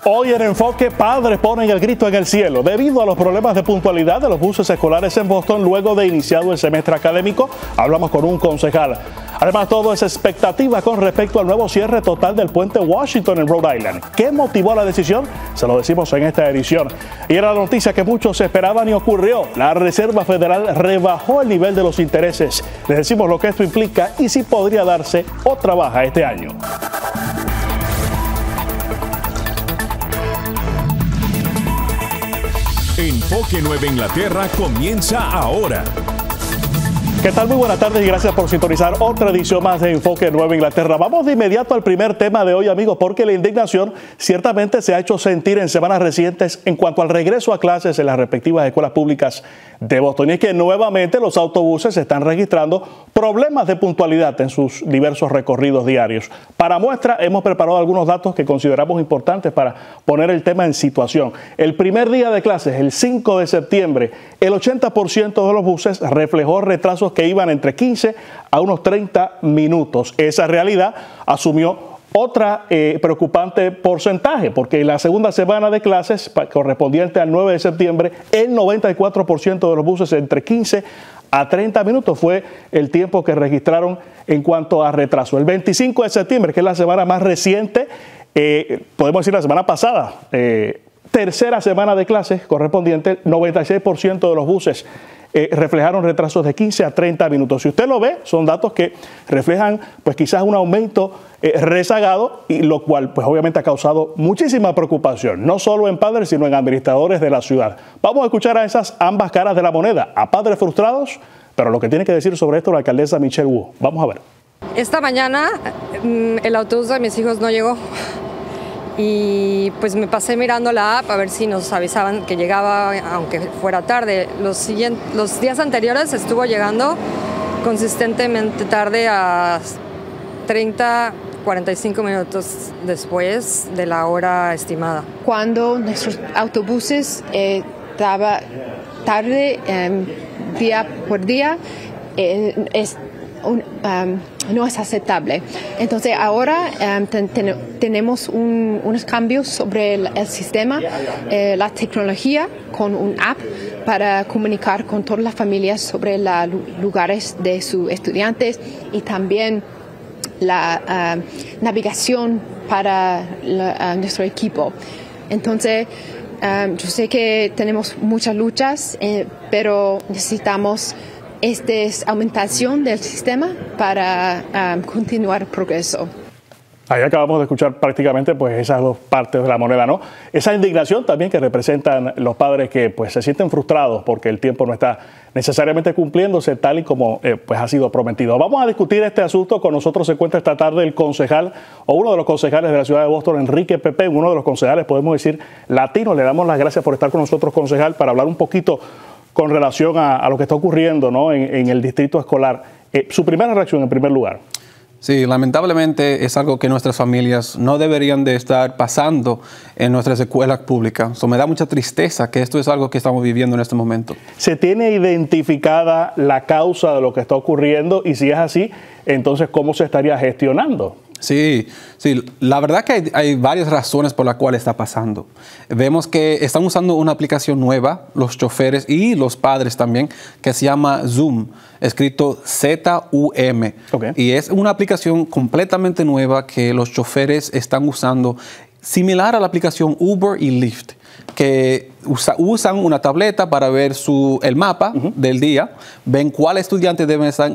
Hoy en Enfoque, padres ponen el grito en el cielo debido a los problemas de puntualidad de los buses escolares en Boston luego de iniciado el semestre académico. Hablamos con un concejal. Además, todo es expectativa con respecto al nuevo cierre total del puente Washington en Rhode Island. ¿Qué motivó la decisión? Se lo decimos en esta edición. Y era la noticia que muchos esperaban y ocurrió. La Reserva Federal rebajó el nivel de los intereses. Les decimos lo que esto implica y si podría darse otra baja este año. Enfoque Nueva Inglaterra comienza ahora. ¿Qué tal? Muy buenas tardes y gracias por sintonizar otra edición más de Enfoque Nueva Inglaterra. Vamos de inmediato al primer tema de hoy, amigos, porque la indignación ciertamente se ha hecho sentir en semanas recientes en cuanto al regreso a clases en las respectivas escuelas públicas de Boston. Y es que nuevamente los autobuses están registrando problemas de puntualidad en sus diversos recorridos diarios. Para muestra, hemos preparado algunos datos que consideramos importantes para poner el tema en situación. El primer día de clases, el 5 de septiembre, el 80% de los buses reflejó retrasos que iban entre 15 a unos 30 minutos. Esa realidad asumió otra preocupante porcentaje, porque en la segunda semana de clases, correspondiente al 9 de septiembre, el 94% de los buses entre 15 a 30 minutos fue el tiempo que registraron en cuanto a retraso. El 25 de septiembre, que es la semana más reciente, podemos decir la semana pasada, tercera semana de clases correspondiente, el 96% de los buses reflejaron retrasos de 15 a 30 minutos. Si usted lo ve, son datos que reflejan pues quizás un aumento rezagado, y lo cual pues obviamente ha causado muchísima preocupación, no solo en padres sino en administradores de la ciudad. Vamos a escuchar a esas ambas caras de la moneda, a padres frustrados, pero lo que tiene que decir sobre esto la alcaldesa Michelle Wu. Vamos a ver. Esta mañana el autobús de mis hijos no llegó. Y pues me pasé mirando la app a ver si nos avisaban que llegaba, aunque fuera tarde. Los días anteriores estuvo llegando consistentemente tarde, a 30, 45 minutos después de la hora estimada. Cuando nuestros autobuses estaban tarde día por día, no es aceptable. Entonces ahora tenemos unos cambios sobre el sistema, la tecnología con un app para comunicar con todas las familias sobre los lugares de sus estudiantes y también la navegación para nuestro equipo. Entonces yo sé que tenemos muchas luchas, pero necesitamos aumentación del sistema para continuar el progreso. Ahí acabamos de escuchar prácticamente pues esas dos partes de la moneda, ¿no? Esa indignación también que representan los padres que pues se sienten frustrados porque el tiempo no está necesariamente cumpliéndose tal y como pues ha sido prometido. Vamos a discutir este asunto. Con nosotros se encuentra esta tarde el concejal o uno de los concejales de la ciudad de Boston, Enrique Pepe, uno de los concejales, podemos decir, latinos. Le damos las gracias por estar con nosotros, concejal, para hablar un poquito con relación a lo que está ocurriendo, ¿no?, en el distrito escolar. Su primera reacción, en primer lugar. Sí, lamentablemente es algo que nuestras familias no deberían de estar pasando en nuestras escuelas públicas. Me da mucha tristeza que esto es algo que estamos viviendo en este momento. ¿Se tiene identificada la causa de lo que está ocurriendo? Y si es así, entonces, ¿cómo se estaría gestionando? Sí, la verdad que hay varias razones por las cuales está pasando. Vemos que están usando una aplicación nueva, los choferes y los padres también, que se llama Zoom, escrito Z-U-M. Okay. Y es una aplicación completamente nueva que los choferes están usando, similar a la aplicación Uber y Lyft, que usan una tableta para ver el mapa del día, ven cuál estudiante debe estar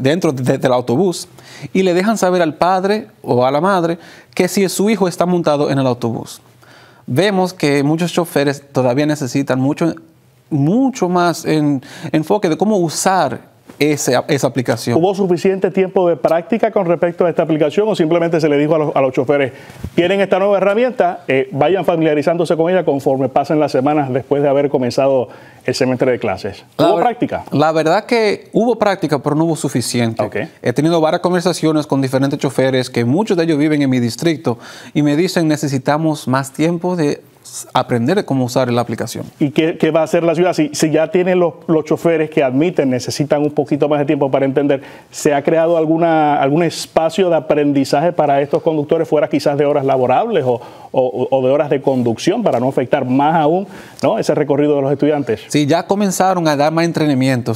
dentro del autobús y le dejan saber al padre o a la madre que si su hijo está montado en el autobús. Vemos que muchos choferes todavía necesitan mucho más enfoque de cómo usar esa aplicación. ¿Hubo suficiente tiempo de práctica con respecto a esta aplicación o simplemente se le dijo a los choferes, tienen esta nueva herramienta, vayan familiarizándose con ella conforme pasen las semanas después de haber comenzado el semestre de clases? ¿Hubo práctica? La verdad que hubo práctica, pero no hubo suficiente. Okay. He tenido varias conversaciones con diferentes choferes, que muchos de ellos viven en mi distrito, y me dicen, necesitamos más tiempo de aprender cómo usar la aplicación. ¿Y qué va a hacer la ciudad? Si ya tienen los choferes que admiten, necesitan un poquito más de tiempo para entender, ¿se ha creado algún espacio de aprendizaje para estos conductores fuera quizás de horas laborables o de horas de conducción para no afectar más aún, ¿no?, ese recorrido de los estudiantes? Sí, ya comenzaron a dar más entrenamiento.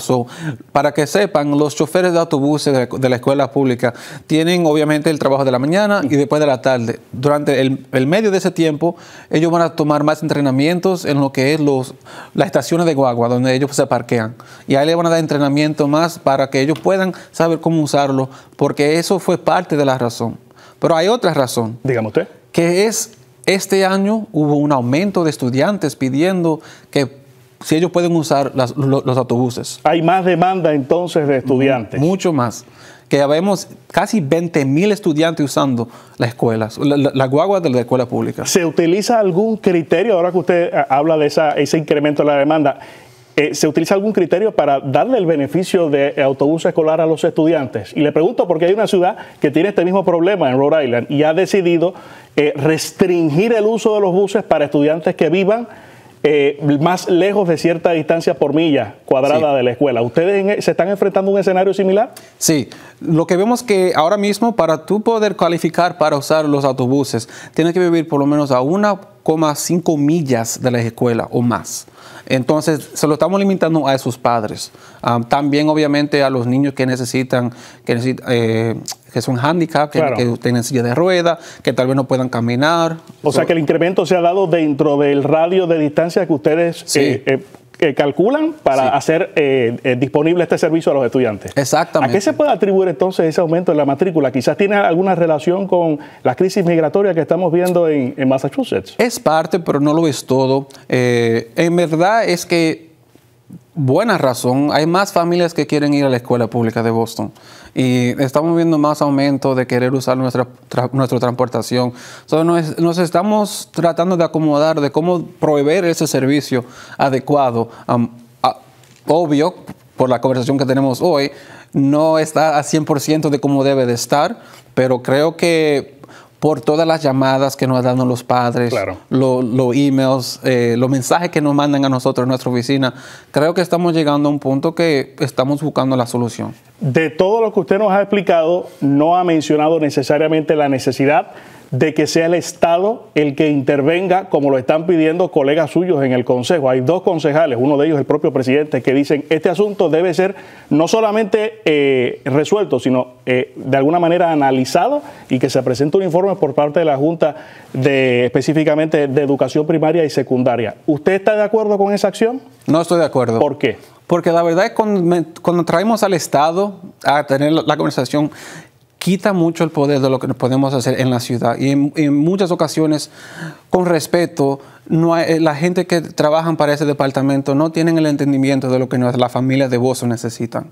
Para que sepan, los choferes de autobuses de la escuela pública tienen obviamente el trabajo de la mañana y después de la tarde. Durante el medio de ese tiempo, ellos van a tomar más entrenamientos en lo que es las estaciones de guagua, donde ellos se parquean. Y ahí le van a dar entrenamiento más para que ellos puedan saber cómo usarlo, porque eso fue parte de la razón. Pero hay otra razón. Dígame usted. Que es, este año hubo un aumento de estudiantes pidiendo que si ellos pueden usar los autobuses. Hay más demanda entonces de estudiantes. Mucho más. Que vemos casi 20,000 estudiantes usando las escuelas, la guagua de la escuela pública. ¿Se utiliza algún criterio, ahora que usted habla de ese incremento de la demanda, se utiliza algún criterio para darle el beneficio de autobús escolar a los estudiantes? Y le pregunto porque hay una ciudad que tiene este mismo problema en Rhode Island y ha decidido restringir el uso de los buses para estudiantes que vivan más lejos de cierta distancia por milla cuadrada de la escuela. ¿Ustedes se están enfrentando a un escenario similar? Sí, lo que vemos que ahora mismo para tú poder cualificar para usar los autobuses, tienes que vivir por lo menos a 1,5 millas de la escuela o más. Entonces, se lo estamos limitando a esos padres. También, obviamente, a los niños que son handicap, claro, que tienen silla de rueda, que tal vez no puedan caminar. O sea, que el incremento se ha dado dentro del radio de distancia que ustedes calculan para hacer disponible este servicio a los estudiantes. Exactamente. ¿A qué se puede atribuir entonces ese aumento en la matrícula? ¿Quizás tiene alguna relación con la crisis migratoria que estamos viendo en Massachusetts? Es parte, pero no lo es todo. En verdad es que, buena razón, hay más familias que quieren ir a la escuela pública de Boston. Y estamos viendo más aumento de querer usar nuestra transportación. Nos estamos tratando de acomodar, de cómo proveer ese servicio adecuado. Obvio, por la conversación que tenemos hoy, no está a 100% de cómo debe de estar, pero creo que por todas las llamadas que nos dan los padres, claro, los emails, los mensajes que nos mandan a nosotros en nuestra oficina, creo que estamos llegando a un punto que estamos buscando la solución. De todo lo que usted nos ha explicado, no ha mencionado necesariamente la necesidad de que sea el Estado el que intervenga, como lo están pidiendo colegas suyos en el Consejo. Hay dos concejales, uno de ellos el propio presidente, que dicen este asunto debe ser no solamente resuelto, sino de alguna manera analizado y que se presente un informe por parte de la Junta específicamente de Educación Primaria y Secundaria. ¿Usted está de acuerdo con esa acción? No estoy de acuerdo. ¿Por qué? Porque la verdad es que cuando traemos al Estado a tener la conversación, quita mucho el poder de lo que podemos hacer en la ciudad. Y en muchas ocasiones, con respeto, la gente que trabaja para ese departamento no tienen el entendimiento de lo que las familias de Boston necesitan.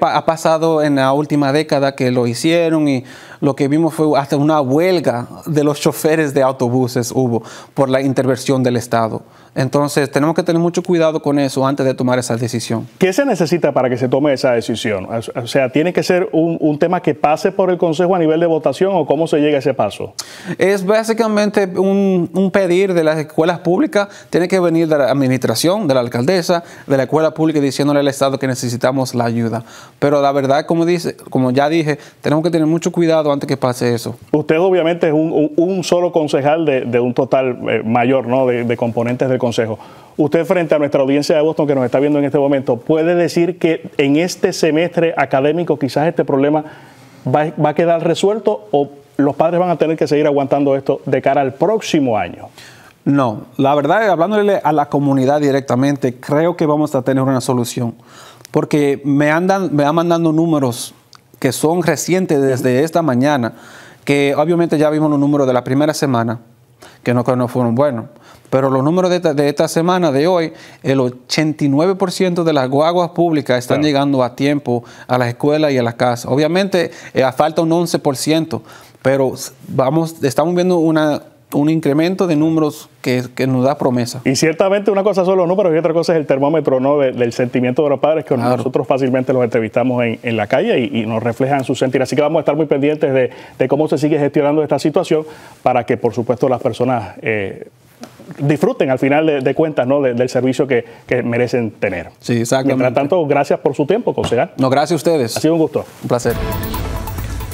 Ha pasado en la última década que lo hicieron y lo que vimos fue hasta una huelga de los choferes de autobuses hubo por la intervención del Estado. Entonces, tenemos que tener mucho cuidado con eso antes de tomar esa decisión. ¿Qué se necesita para que se tome esa decisión? O sea, ¿tiene que ser un tema que pase por el Consejo a nivel de votación o cómo se llega a ese paso? Es básicamente un pedir de las escuelas públicas. Tiene que venir de la administración, de la alcaldesa, de la escuela pública diciéndole al Estado que necesitamos la ayuda. Pero la verdad, como ya dije, tenemos que tener mucho cuidado antes que pase eso. Usted obviamente es un solo concejal de un total mayor, ¿no?, de componentes del Consejo. Usted, frente a nuestra audiencia de Boston que nos está viendo en este momento, ¿puede decir que en este semestre académico quizás este problema va a quedar resuelto o los padres van a tener que seguir aguantando esto de cara al próximo año? No, la verdad, hablándole a la comunidad directamente, creo que vamos a tener una solución. Porque me van mandando números que son recientes desde esta mañana, que obviamente ya vimos los números de la primera semana, que no fueron buenos. Pero los números de esta semana, de hoy, el 89% de las guaguas públicas están llegando a tiempo a las escuelas y a las casas. Obviamente, falta un 11%, pero estamos viendo un incremento de números que nos da promesa. Y ciertamente una cosa son los números y otra cosa es el termómetro, ¿no?, del sentimiento de los padres, que claro, nosotros fácilmente los entrevistamos en la calle y nos reflejan su sentir. Así que vamos a estar muy pendientes de cómo se sigue gestionando esta situación para que, por supuesto, las personas disfruten al final de cuentas, ¿no? del servicio que merecen tener. Sí, exactamente. Mientras tanto, gracias por su tiempo, concejal. No, gracias a ustedes. Ha sido un gusto. Un placer.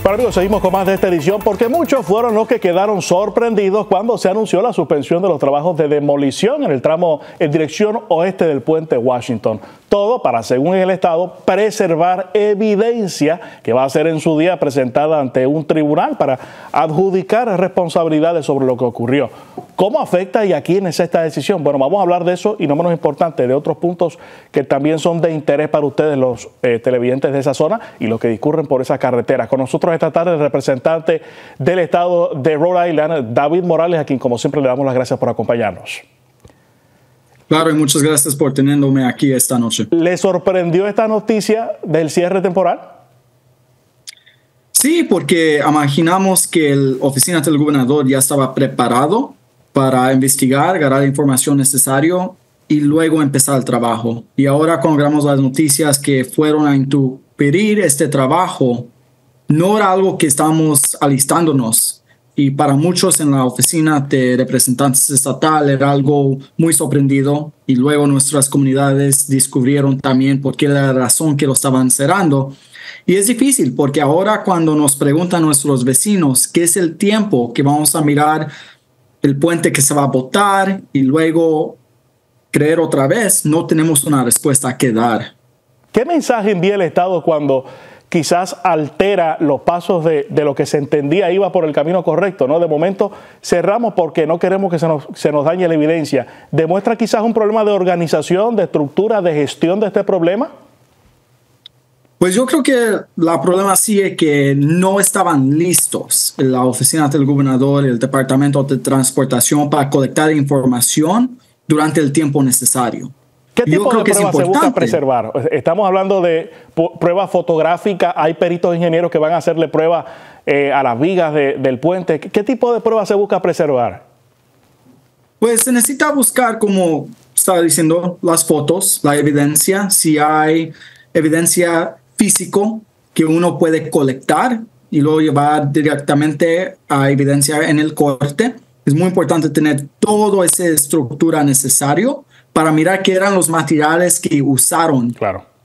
Bueno, amigos, seguimos con más de esta edición porque muchos fueron los que quedaron sorprendidos cuando se anunció la suspensión de los trabajos de demolición en el tramo en dirección oeste del puente Washington. Todo para, según el Estado, preservar evidencia que va a ser en su día presentada ante un tribunal para adjudicar responsabilidades sobre lo que ocurrió. ¿Cómo afecta y a quién es esta decisión? Bueno, vamos a hablar de eso y no menos importante, de otros puntos que también son de interés para ustedes, los televidentes de esa zona y los que discurren por esa carretera. Con nosotros esta tarde el representante del Estado de Rhode Island, David Morales, a quien como siempre le damos las gracias por acompañarnos. Claro, y muchas gracias por tenerme aquí esta noche. ¿Le sorprendió esta noticia del cierre temporal? Sí, porque imaginamos que la oficina del gobernador ya estaba preparado para investigar, agarrar la información necesaria y luego empezar el trabajo. Y ahora cuando grabamos las noticias que fueron a interrumpir este trabajo, no era algo que estábamos alistándonos. Y para muchos en la oficina de representantes estatal era algo muy sorprendido. Y luego nuestras comunidades descubrieron también por qué era la razón que lo estaban cerrando. Y es difícil porque ahora cuando nos preguntan nuestros vecinos qué es el tiempo que vamos a mirar el puente que se va a botar y luego creer otra vez, no tenemos una respuesta que dar. ¿Qué mensaje envía el Estado cuando quizás altera los pasos de lo que se entendía iba por el camino correcto, ¿no? De momento cerramos porque no queremos que se nos dañe la evidencia. ¿Demuestra quizás un problema de organización, de estructura, de gestión de este problema? Pues yo creo que el problema sí es que no estaban listos la oficina del gobernador, el departamento de transportación para colectar información durante el tiempo necesario. ¿Qué tipo de pruebas se busca preservar? Estamos hablando de pruebas fotográficas, hay peritos ingenieros que van a hacerle pruebas a las vigas del puente. ¿Qué tipo de pruebas se busca preservar? Pues se necesita buscar, como estaba diciendo, las fotos, la evidencia, si hay evidencia físico que uno puede colectar y luego llevar directamente a evidencia en el corte. Es muy importante tener toda esa estructura necesaria para mirar qué eran los materiales que usaron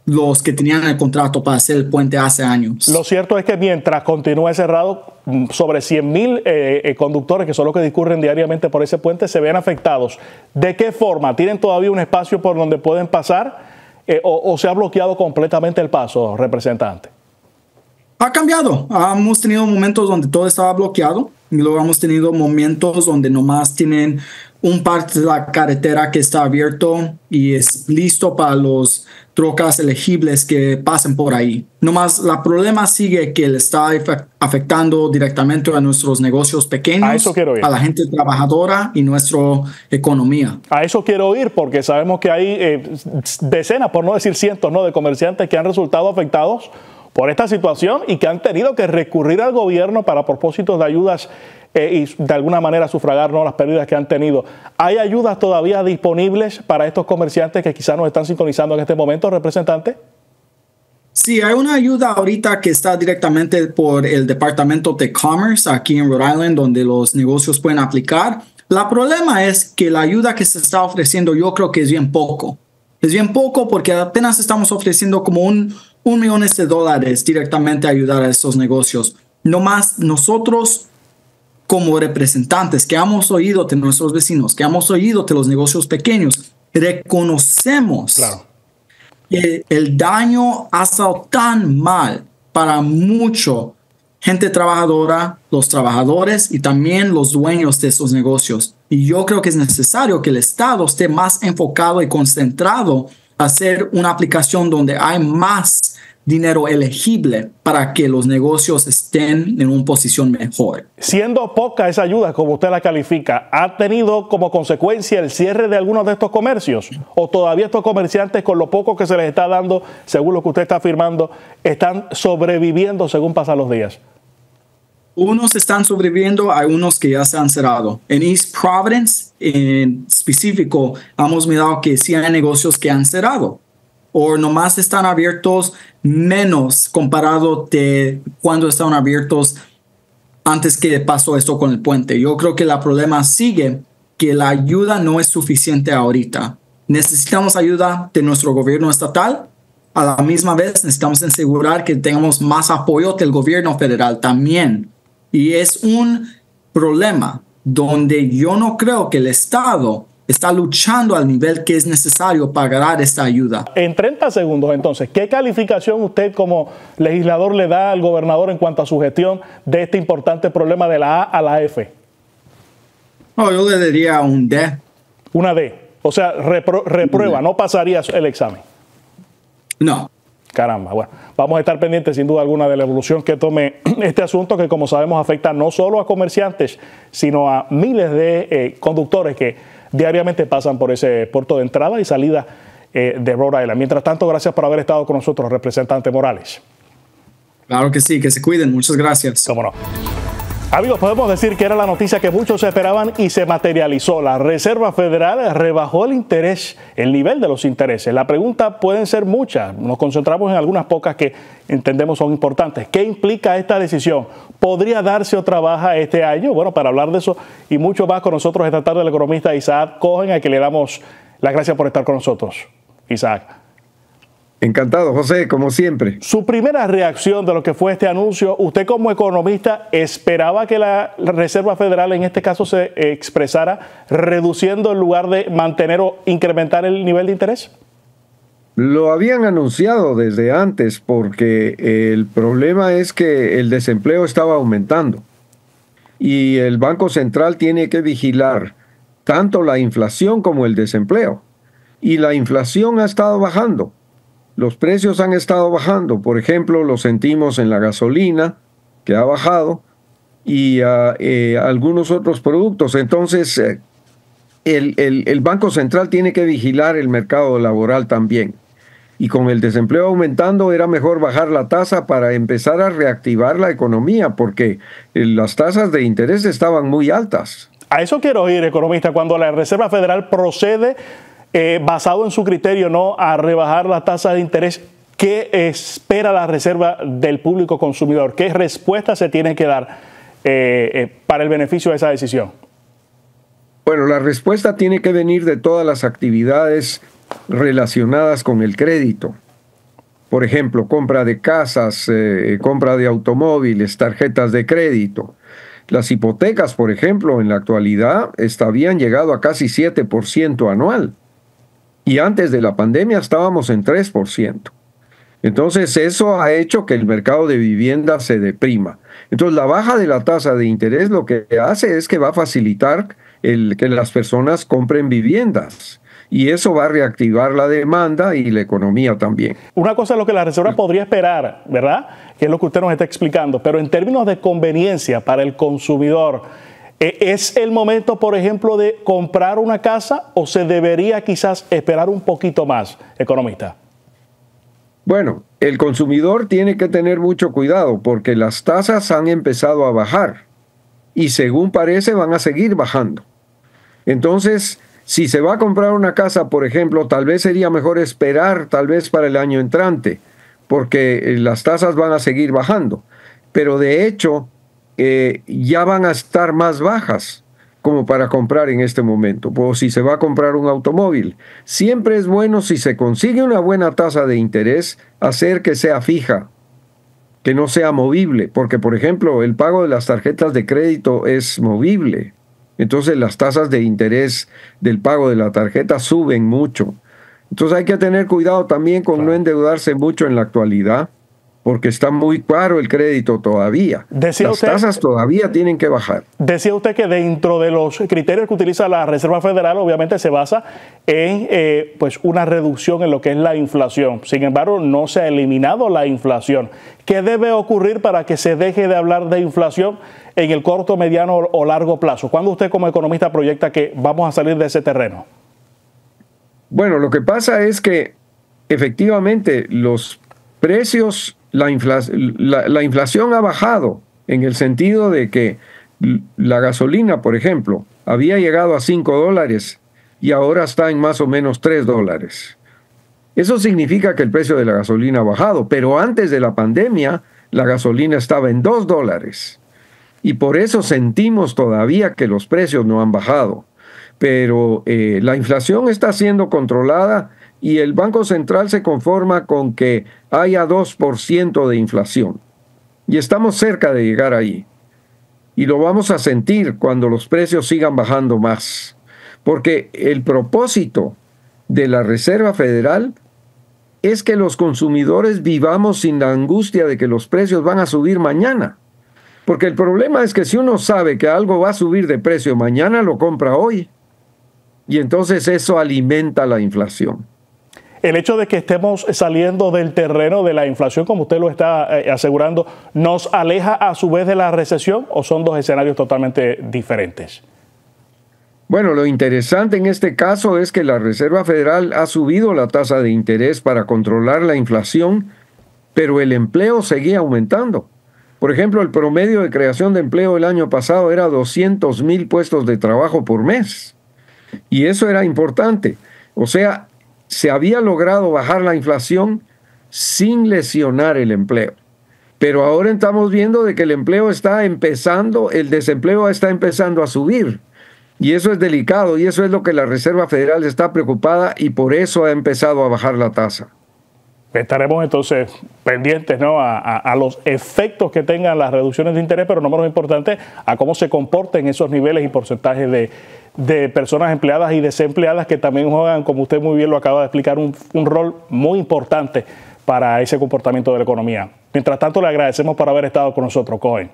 los que tenían el contrato para hacer el puente hace años. Lo cierto es que mientras continúe cerrado, sobre 100,000 conductores, que son los que discurren diariamente por ese puente, se ven afectados. ¿De qué forma? ¿Tienen todavía un espacio por donde pueden pasar o se ha bloqueado completamente el paso, representante? Ha cambiado. Hemos tenido momentos donde todo estaba bloqueado y luego hemos tenido momentos donde nomás tienen un parte de la carretera que está abierto y es listo para los trocas elegibles que pasen por ahí. Nomás el problema sigue que le está afectando directamente a nuestros negocios pequeños, a eso quiero ir, a la gente trabajadora y nuestra economía. A eso quiero ir porque sabemos que hay decenas, por no decir cientos, ¿no?, de comerciantes que han resultado afectados por esta situación y que han tenido que recurrir al gobierno para propósitos de ayudas y de alguna manera sufragar, ¿no?, las pérdidas que han tenido. ¿Hay ayudas todavía disponibles para estos comerciantes que quizás nos están sintonizando en este momento, representante? Sí, hay una ayuda ahorita que está directamente por el Departamento de Commerce aquí en Rhode Island, donde los negocios pueden aplicar. El problema es que la ayuda que se está ofreciendo yo creo que es bien poco. Es bien poco porque apenas estamos ofreciendo como $1 millón directamente a ayudar a estos negocios. No más nosotros como representantes que hemos oído de nuestros vecinos, que hemos oído de los negocios pequeños, reconocemos que el daño ha estado tan mal para mucha gente trabajadora, los trabajadores y también los dueños de esos negocios. Y yo creo que es necesario que el Estado esté más enfocado y concentrado a hacer una aplicación donde hay más dinero elegible para que los negocios estén en una posición mejor. Siendo poca esa ayuda, como usted la califica, ¿ha tenido como consecuencia el cierre de algunos de estos comercios? ¿O todavía estos comerciantes, con lo poco que se les está dando, según lo que usted está afirmando, están sobreviviendo según pasan los días? Unos están sobreviviendo, hay unos que ya se han cerrado. En East Providence, en específico, hemos mirado que sí hay negocios que han cerrado. O nomás están abiertos menos comparado de cuando estaban abiertos antes que pasó esto con el puente. Yo creo que el problema sigue que la ayuda no es suficiente ahorita. Necesitamos ayuda de nuestro gobierno estatal. A la misma vez necesitamos asegurar que tengamos más apoyo del gobierno federal también. Y es un problema donde yo no creo que el Estado está luchando al nivel que es necesario para dar esta ayuda. En 30 segundos, entonces, ¿qué calificación usted como legislador le da al gobernador en cuanto a su gestión de este importante problema de la A a la F? No, yo le daría un D. Una D. O sea, reprueba, no pasaría el examen. No. Caramba, bueno, vamos a estar pendientes sin duda alguna de la evolución que tome este asunto que, como sabemos, afecta no solo a comerciantes, sino a miles de conductores que diariamente pasan por ese puerto de entrada y salida de Rhode Island. Mientras tanto, gracias por haber estado con nosotros, representante Morales. Claro que sí, que se cuiden. Muchas gracias. Cómo no. Amigos, podemos decir que era la noticia que muchos esperaban y se materializó. La Reserva Federal rebajó el interés, el nivel de los intereses. La pregunta pueden ser muchas. Nos concentramos en algunas pocas que entendemos son importantes. ¿Qué implica esta decisión? ¿Podría darse otra baja este año? Bueno, para hablar de eso y mucho más con nosotros esta tarde el economista Isaac Cohen, a quien le damos las gracias por estar con nosotros. Isaac. Encantado, José, como siempre. Su primera reacción de lo que fue este anuncio, usted como economista, ¿esperaba que la Reserva Federal en este caso se expresara reduciendo en lugar de mantener o incrementar el nivel de interés? Lo habían anunciado desde antes porque el problema es que el desempleo estaba aumentando y el Banco Central tiene que vigilar tanto la inflación como el desempleo. Y la inflación ha estado bajando. Los precios han estado bajando. Por ejemplo, lo sentimos en la gasolina, que ha bajado, y algunos otros productos. Entonces, el Banco Central tiene que vigilar el mercado laboral también. Y con el desempleo aumentando, era mejor bajar la tasa para empezar a reactivar la economía, porque las tasas de interés estaban muy altas. A eso quiero ir, economista, cuando la Reserva Federal procede basado en su criterio, no a rebajar la tasa de interés. ¿Qué espera la Reserva del público consumidor? ¿Qué respuesta se tiene que dar para el beneficio de esa decisión? Bueno, la respuesta tiene que venir de todas las actividades relacionadas con el crédito. Por ejemplo, compra de casas, compra de automóviles, tarjetas de crédito. Las hipotecas, por ejemplo, en la actualidad habían llegado a casi 7% anual. Y antes de la pandemia estábamos en 3%. Entonces eso ha hecho que el mercado de vivienda se deprima. Entonces la baja de la tasa de interés lo que hace es que va a facilitar que las personas compren viviendas. Y eso va a reactivar la demanda y la economía también. Una cosa es lo que la Reserva podría esperar, ¿verdad? Que es lo que usted nos está explicando. Pero en términos de conveniencia para el consumidor, ¿es el momento, por ejemplo, de comprar una casa o se debería quizás esperar un poquito más, economista? Bueno, el consumidor tiene que tener mucho cuidado porque las tasas han empezado a bajar y según parece van a seguir bajando. Entonces, si se va a comprar una casa, por ejemplo, tal vez sería mejor esperar tal vez para el año entrante porque las tasas van a seguir bajando. Pero de hecho, ya van a estar más bajas como para comprar en este momento. O si se va a comprar un automóvil. Siempre es bueno, si se consigue una buena tasa de interés, hacer que sea fija, que no sea movible. Porque, por ejemplo, el pago de las tarjetas de crédito es movible. Entonces las tasas de interés del pago de la tarjeta suben mucho. Entonces hay que tener cuidado también con no endeudarse mucho en la actualidad, porque está muy caro el crédito todavía. Las tasas todavía tienen que bajar. Decía usted que dentro de los criterios que utiliza la Reserva Federal, obviamente se basa en pues una reducción en lo que es la inflación. Sin embargo, no se ha eliminado la inflación. ¿Qué debe ocurrir para que se deje de hablar de inflación en el corto, mediano o largo plazo? ¿Cuándo usted como economista proyecta que vamos a salir de ese terreno? Bueno, lo que pasa es que efectivamente los precios... La inflación ha bajado en el sentido de que la gasolina, por ejemplo, había llegado a $5 y ahora está en más o menos $3. Eso significa que el precio de la gasolina ha bajado, pero antes de la pandemia la gasolina estaba en $2 y por eso sentimos todavía que los precios no han bajado. pero la inflación está siendo controlada y el Banco Central se conforma con que haya 2% de inflación. Y estamos cerca de llegar ahí. Y lo vamos a sentir cuando los precios sigan bajando más. Porque el propósito de la Reserva Federal es que los consumidores vivamos sin la angustia de que los precios van a subir mañana. Porque el problema es que si uno sabe que algo va a subir de precio mañana, lo compra hoy. Y entonces eso alimenta la inflación. El hecho de que estemos saliendo del terreno de la inflación, como usted lo está asegurando, ¿nos aleja a su vez de la recesión o son dos escenarios totalmente diferentes? Bueno, lo interesante en este caso es que la Reserva Federal ha subido la tasa de interés para controlar la inflación, pero el empleo seguía aumentando. Por ejemplo, el promedio de creación de empleo el año pasado era 200,000 puestos de trabajo por mes. Y eso era importante. O sea, se había logrado bajar la inflación sin lesionar el empleo. Pero ahora estamos viendo de que el empleo está empezando, el desempleo está empezando a subir. Y eso es delicado y eso es lo que la Reserva Federal está preocupada y por eso ha empezado a bajar la tasa. Estaremos entonces pendientes, ¿no?, a los efectos que tengan las reducciones de interés, pero no menos importante, a cómo se comporten esos niveles y porcentajes de personas empleadas y desempleadas que también juegan, como usted muy bien lo acaba de explicar, un rol muy importante para ese comportamiento de la economía. Mientras tanto, le agradecemos por haber estado con nosotros, Cohen.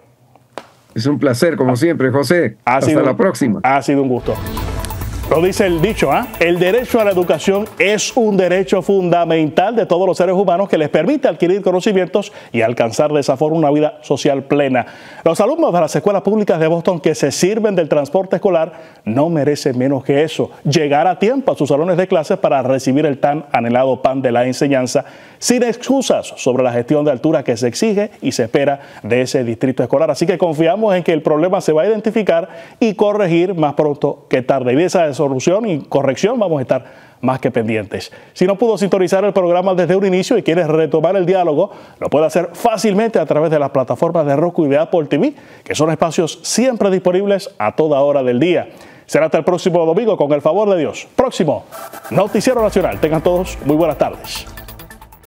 Es un placer, como siempre, José. Hasta la próxima. Ha sido un gusto. Lo dice el dicho, el derecho a la educación es un derecho fundamental de todos los seres humanos que les permite adquirir conocimientos y alcanzar de esa forma una vida social plena. Los alumnos de las escuelas públicas de Boston que se sirven del transporte escolar no merecen menos que eso, llegar a tiempo a sus salones de clases para recibir el tan anhelado pan de la enseñanza, sin excusas sobre la gestión de altura que se exige y se espera de ese distrito escolar. Así que confiamos en que el problema se va a identificar y corregir más pronto que tarde. Y de esa solución y corrección vamos a estar más que pendientes. Si no pudo sintonizar el programa desde un inicio y quiere retomar el diálogo, lo puede hacer fácilmente a través de las plataformas de Roku y de Apple TV, que son espacios siempre disponibles a toda hora del día. Será hasta el próximo domingo, con el favor de Dios. Próximo Noticiero Nacional. Tengan todos muy buenas tardes.